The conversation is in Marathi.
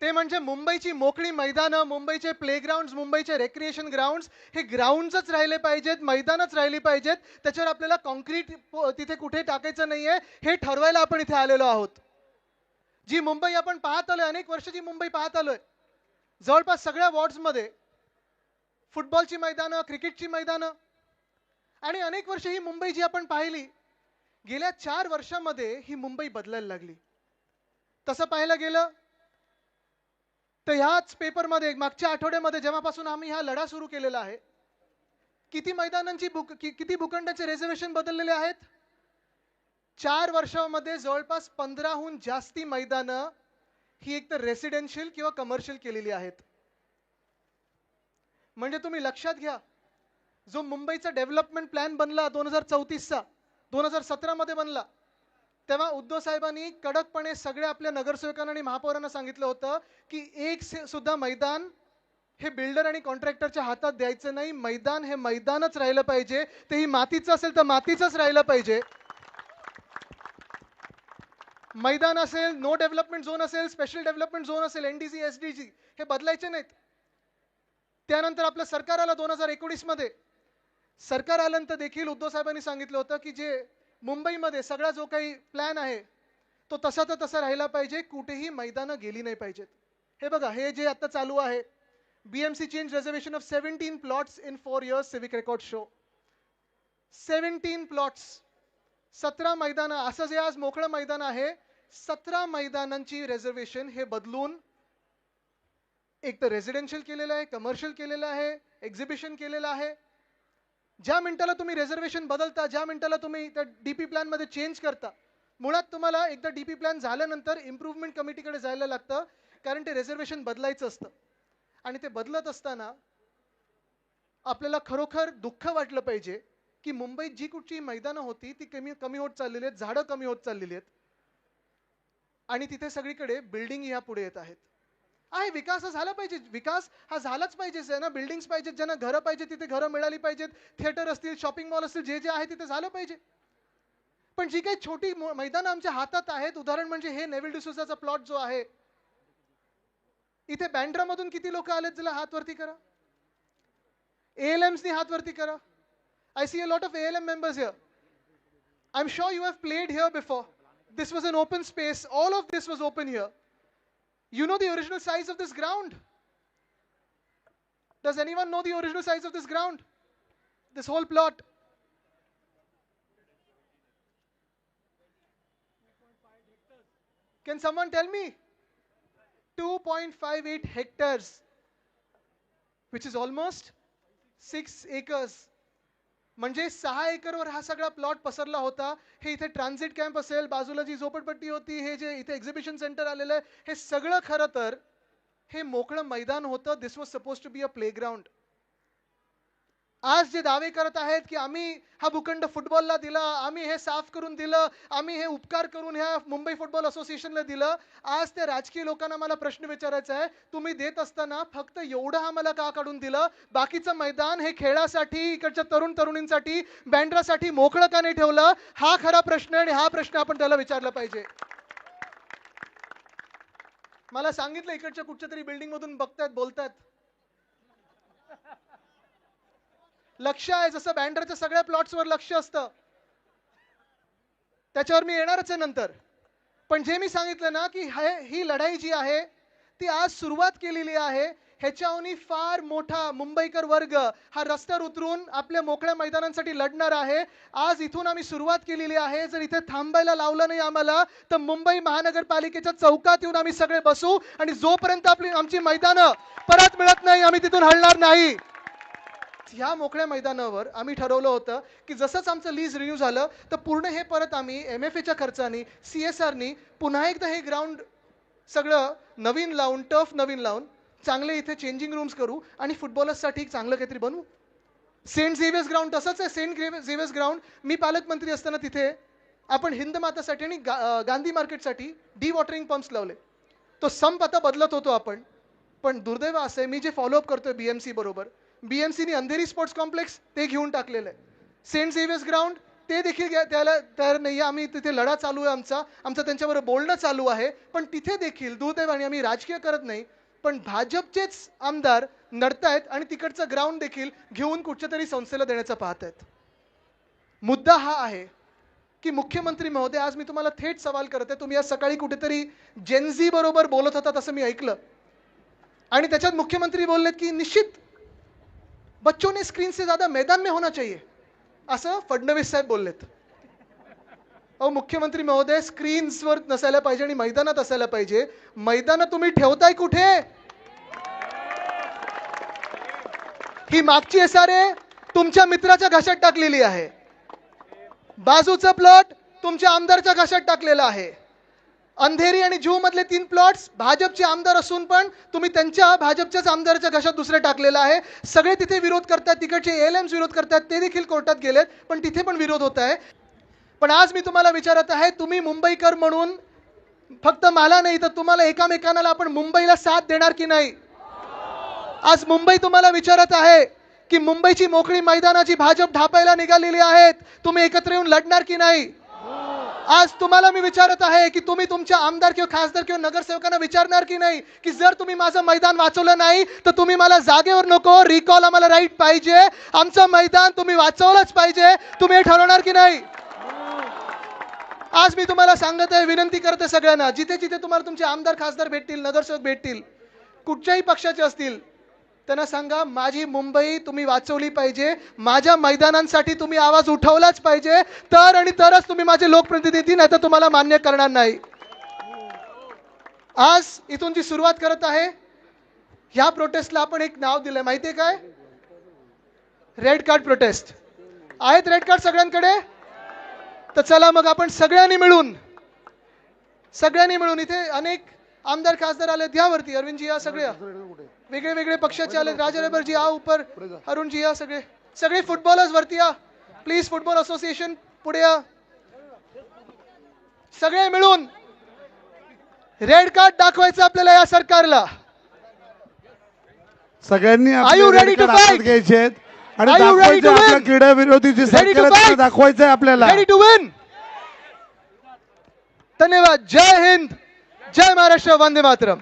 ते म्हणजे मुंबईची मोकळी मैदानं, मुंबईचे प्लेग्राऊंड्स, मुंबईचे रेक्रिएशन ग्राउंड्स हे ग्राउंड्सच राहिले पाहिजेत, मैदानच राहिली पाहिजेत. त्याच्यावर आपल्याला कॉन्क्रीट तिथे कुठे टाकायचं नाहीये हे ठरवायला आपण इथे आलेलो आहोत. जी मुंबई आपण पाहत आलोय, अनेक वर्षाची मुंबई पाहत आलोय, जवळपास सगळ्या वॉर्ड्समध्ये फुटबॉलची मैदानं, क्रिकेटची मैदानं, आणि अनेक वर्ष ही मुंबई जी आपण पाहिली, गेल्या 4 वर्षामध्ये ही मुंबई बदलायला लागली. तसं पाहायला गेलं तर ह्याच पेपरमध्ये मागच्या आठवड्यामध्ये जेव्हापासून आम्ही हा लढा सुरू केलेला आहे, किती मैदानांची किती भूखंडाचे रिझर्वेशन बदललेले आहेत. 4 वर्षांमध्ये जवळपास 15हून जास्ती मैदानं ही एक तर रेसिडेन्शियल किंवा कमर्शियल केलेली आहेत. म्हणजे तुम्ही लक्षात घ्या, जो मुंबईचा डेव्हलपमेंट प्लॅन बनला 2034चा 2017 मध्ये बनला, तेव्हा उद्धव साहेबांनी कडकपणे सगळ्या आपल्या नगरसेवकांना आणि महापौरांना सांगितलं होतं की एक सुद्धा मैदान हे बिल्डर आणि कॉन्ट्रॅक्टरच्या हातात द्यायचं नाही. मैदान हे मैदानच राहिलं पाहिजे, तेही मातीचं असेल तर मातीचंच राहिलं पाहिजे. मैदान असेल, नो डेव्हलपमेंट झोन असेल, स्पेशल डेव्हलपमेंट झोन असेल, एनडीसी एसडीजी हे बदलायचे नाहीत. त्यानंतर आपलं सरकार आलं 2019 मध्ये. सरकार आल्यानंतर देखील उद्धव साहेबांनी सांगितलं होतं की जे मुंबईमध्ये सगळा जो काही प्लॅन आहे तो तसा तर तसा राहिला पाहिजे, कुठेही मैदानं गेली नाही पाहिजेत. हे बघा, हे जे आता चालू आहे, BMC change reservation of 17 plots in 4 years civic record show. 17 plots, 17 मैदानं, असं जे आज मोकळं मैदान आहे, 17 मैदानांची रिझर्वेशन हे बदलून एक तर रेसिडेन्शियल केलेलं आहे, कमर्शियल केलेलं आहे, एक्झिबिशन केलेलं आहे. ज्या मिनिटाला तुम्ही रिझर्वेशन बदलता, ज्या मिनिटाला तुम्ही त्या डीपी प्लॅन मध्ये चेंज करता, मुळात तुम्हाला एकदा डीपी प्लॅन झाल्यानंतर इम्प्रूव्हमेंट कमिटीकडे जायला लागतं, कारण ते रिझर्वेशन बदलायचं असतं. आणि ते बदलत असताना आपल्याला खरोखर दुःख वाटलं पाहिजे की मुंबईत जी कुठची मैदानं होती ती कमी होत चाललेली आहेत, झाडं कमी होत चाललेली आहेत, आणि तिथे सगळीकडे बिल्डिंग ह्या पुढे येत आहेत. आहे, विकास हा झाला पाहिजे, विकास हा झालाच पाहिजे. ज्यांना बिल्डिंग्स पाहिजेत, ज्यांना घरं पाहिजे तिथे घरं मिळाली पाहिजेत, थिएटर असतील, शॉपिंग मॉल असतील, जे जे आहे तिथे झालं पाहिजे. पण जी काही छोटी मैदानं आमच्या हातात आहेत, उदाहरण म्हणजे हे नेव्हिल डिसोजाचा प्लॉट जो आहे, इथे बँड्रामधून किती लोक आलेत, जरा हात वरती करा. ALMsनी हात वरती करा. I see a lot of ALM members here. I'm sure you have played here before. This was an open space. All of this was open here. You know the original size of this ground? Does anyone know the original size of this ground? This whole plot? Can someone tell me? 2.58 hectares, which is almost 6 acres. म्हणजे 6 एकरवर हा सगळा प्लॉट पसरला होता. हे इथे ट्रान्झिट कॅम्प असेल, बाजूला जी झोपडपट्टी होती, हे जे इथे एक्झिबिशन सेंटर आलेलं आहे, हे सगळं खरं तर हे मोकळं मैदान होतं. This was suppose to be a playground. आज जे दावे करत आहेत की आम्ही हा भूखंड फुटबॉलला दिला, आम्ही हे साफ करून दिलं, आम्ही हे उपकार करून ह्या मुंबई फुटबॉल असोसिएशनला दिलं, आज त्या राजकीय लोकांना मला प्रश्न विचारायचा आहे, तुम्ही देत असताना फक्त एवढं आम्हाला का काढून दिलं? बाकीचं मैदान हे खेळासाठी, इकडच्या तरुण तरुणींसाठी, बँड्रासाठी मोकळं का नाही ठेवलं? हा खरा प्रश्न, आणि हा प्रश्न आपण त्याला विचारला पाहिजे. मला सांगितलं इकडच्या कुठच्या तरी बिल्डिंग मधून बघतायत, बोलतायत, लक्ष आहे, जसं बँड्राच्या सगळ्या प्लॉट्सवर लक्ष असतं, त्याच्यावर मी येणारच आहे नंतर. पण जे मी सांगितलं ना की ही लढाई जी आहे ती आज सुरुवात केलेली आहे. ह्याच्याहून फार मोठा मुंबईकर वर्ग हा रस्त्यावर उतरून आपल्या मोकळ्या मैदानांसाठी लढणार आहे. आज इथून आम्ही सुरुवात केलेली आहे. जर इथे थांबायला लावलं नाही आम्हाला तर मुंबई महानगरपालिकेच्या चौकात येऊन आम्ही सगळे बसू, आणि जोपर्यंत आमची मैदानं परत मिळत नाही आम्ही तिथून हलणार नाही. ह्या मोकळ्या मैदानावर आम्ही ठरवलं होतं की जसंच आमचं लीज रिन्यू झालं तर पूर्ण हे परत आम्ही MFAच्या खर्चानी, CSRनी पुन्हा एकदा हे ग्राउंड सगळं नवीन लावून, टर्फ नवीन लावून चांगले इथे चेंजिंग रूम्स करू आणि फुटबॉलर्ससाठी चांगलं काहीतरी बनवू. सेंट झेवियर्स ग्राउंड तसंच आहे. सेंट झेवियर्स ग्राउंड मी पालकमंत्री असताना तिथे आपण हिंद मातासाठी आणि गांधी मार्केटसाठी वॉटरिंग पंप्स लावले. तो संप आता बदलत होतो आपण, पण दुर्दैव असं आहे, मी जे फॉलोअप करतोय BMC बरोबर, BMCनी अंधेरी स्पोर्ट्स कॉम्प्लेक्स ते घेऊन टाकलेलं आहे. सेंट झेवियर्स ग्राउंड ते देखील त्याला तयार नाही आहे. आम्ही तिथे लढा चालू आहे आमचं त्यांच्याबरोबर बोलणं चालू आहे. पण तिथे देखील दुर्दैवाने आम्ही राजकीय करत नाही, पण भाजपचेच आमदार नडतायत आणि तिकडचं ग्राउंड देखील घेऊन कुठच्या तरी संस्थेला देण्याचं पाहत आहेत. मुद्दा हा आहे की मुख्यमंत्री महोदय, आज मी तुम्हाला थेट सवाल करत आहे. तुम्ही आज सकाळी कुठेतरी जेनझी बरोबर बोलत होतात असं मी ऐकलं, आणि त्याच्यात मुख्यमंत्री बोललेत की निश्चित बच्चों ने स्क्रीन से ज्यादा मैदान में होना चाहिए, असं फडणवीस साहेब बोललेत. अहो मुख्यमंत्री महोदय, स्क्रीन्सवर नसायला पाहिजे आणि मैदानात असायला पाहिजे. मैदानात तुम्ही ठेवताय कुठे? ही मागची एसआरए तुमच्या मित्राच्या घशात टाकलेली आहे. बाजूचा प्लॉट तुमच्या आमदारच्या घशात टाकलेला आहे. अंधेरी आणि जुहू मधले 3 प्लॉट्स भाजपचे आमदार असून पण तुम्ही त्यांच्या भाजपच्याच आमदाराच्या घशात दुसरे टाकलेला आहे. सगळे तिथे विरोध करतात, तिकडचे एएलएम्स विरोध करतात, ते देखील कोर्टात गेलेत, पण तिथे पण विरोध होत आहे. पण आज मी तुम्हाला विचारत आहे, तुम्ही मुंबईकर म्हणून फक्त मला नाही तर तुम्हाला एकामेकांना आपण मुंबईला साथ देणार की नाही? आज मुंबई तुम्हाला विचारत आहे की मुंबईची मोकळी मैदानाची भाजप ढापायला निघालेली आहेत, तुम्ही एकत्र येऊन लढणार की नाही? आज तुम्हाला मी विचारत आहे की तुम्ही तुमच्या आमदार किंवा खासदार किंवा नगरसेवकांना विचारणार की नाही की जर तुम्ही माझं मैदान वाचवलं नाही तर तुम्ही मला जागेवर नको, रिकॉल आम्हाला राईट पाहिजे, आमचं मैदान तुम्ही वाचवलंच पाहिजे, तुम्ही हे ठरवणार की नाही? आज मी तुम्हाला सांगत आहे, विनंती करते सगळ्यांना, जिथे जिथे तुम्हाला तुमचे आमदार खासदार भेटतील, नगरसेवक भेटतील, कुठच्याही पक्षाचे असतील, त्यांना सांगा माझी मुंबई तुम्ही वाचवली पाहिजे, माझ्या मैदानांसाठी तुम्ही आवाज उठवलाच पाहिजे, तर आणि तरच तुम्ही माझे लोकप्रतिनिधी, नाही तर तुम्हाला मान्य करणार नाही. आज इथून जी सुरुवात करत आहे, ह्या प्रोटेस्टला आपण एक नाव दिलंय, माहितीये काय? Red card prostate. आहेत रेड कार्ड सगळ्यांकडे? तर चला मग आपण सगळ्यांनी मिळून इथे अनेक आमदार खासदार आले, यावरती अरविंद जी या, सगळे वेगळे वेगळे पक्षाचे आले, राजा जी आ ऊपर, अरुण जी या, सगळे फुटबॉलर्स वरती या प्लीज, फुटबॉल असोसिएशन पुढे या, सगळे मिळून रेड कार्ड दाखवायचं आपल्याला या सरकारला. सगळ्यांनी Are you ready to fight? घ्यायचे आहेत आणि Are you ready दाखवायचे to आपल्या win? क्रीडा विरोधीची Ready to सरकार fight? दाखवायचंय आपल्याला. Ready to win. धन्यवाद. जय हिंद, जय महाराष्ट्र, वंदे मातरम.